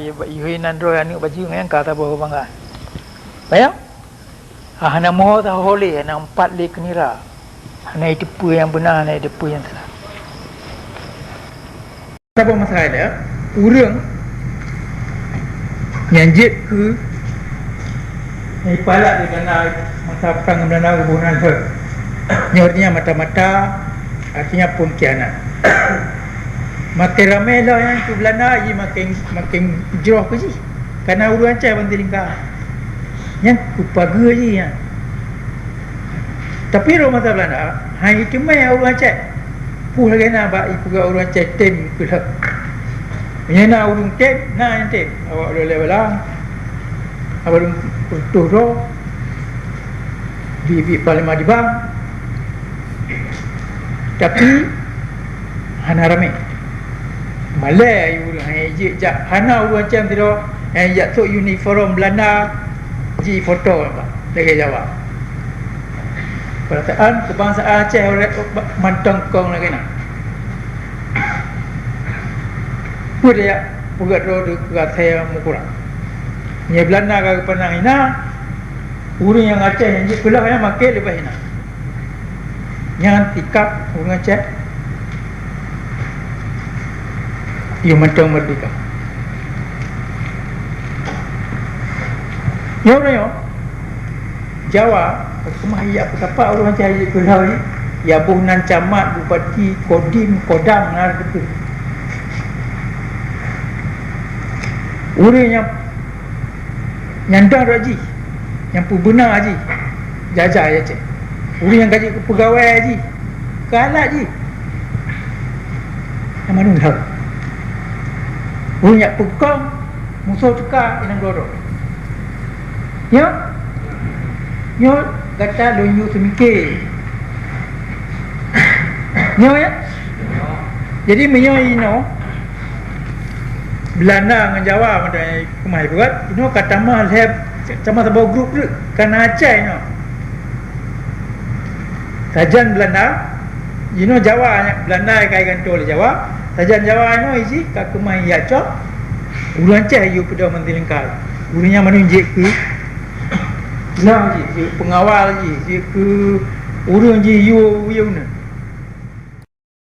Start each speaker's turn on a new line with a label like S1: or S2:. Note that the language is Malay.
S1: Yuhinan roh ani baju ngan kata bawa bangga. Bayang? Hana moh dah holeh, hana empat le kenira. Hana itu yang benar, hana itu yang salah. Apa masalah dia? Urang yang jet ke ni palak di mana masa perang Belanda kebunan tu. Ni artinya mata-mata, artinya pengkhianat. Makin ramai lah yang ke Belanda je makin jeroh ke je. Kerana urang cai bantu lingkar. Yang kupaga je yang. Tapi orang mata Belanda, hai itu mai urang cai. Puh lagi nak bak ipu ga urang cai tem ke dah. Menyana urang tem, nah yang tem. Awak boleh belang. Awak urang utuh roh. Di Parlimen di bang. Tapi hana ramai. Malay urang hejik jak hana urang macam tu yang jatuh uniform Belanda ji foto apa dekat Jawa. Perkataan kebangsaan Aceh orang mantong kong lagi nak. Pun dia pugat roh dekat saya mukura. Ni Belanda ke penang ina urang yang Aceh yang ji kelah yang makan lepas ina. Yang tikap urang Aceh ia macam merdeka. Ya orang yo Jawa semua ia apa tapak orang cari kelau ni ya buhnan camat bupati kodim kodam lah betul. Orang yang nyandang haji yang benar haji jajah ya cik. Orang yang gaji pegawai haji kalah haji yang mana tahu. Bunyak pekong musuh cekak inang dorok. Ya? Nyo kata lonyu semikir. Nyo ya? Jadi menyo ino Belanda dengan Jawa macam kemai buat, ino kata mah lab sama sebuah grup tu kan Aceh ino. Sajan Belanda, ino Jawa Belanda kai kantor Jawa. Sajan Jawa ino isi kat kemai ya cok. Urang Aceh you pada menteri lengkap. Urangnya menunjuk ke lah je, pengawal je, ke urang je you na.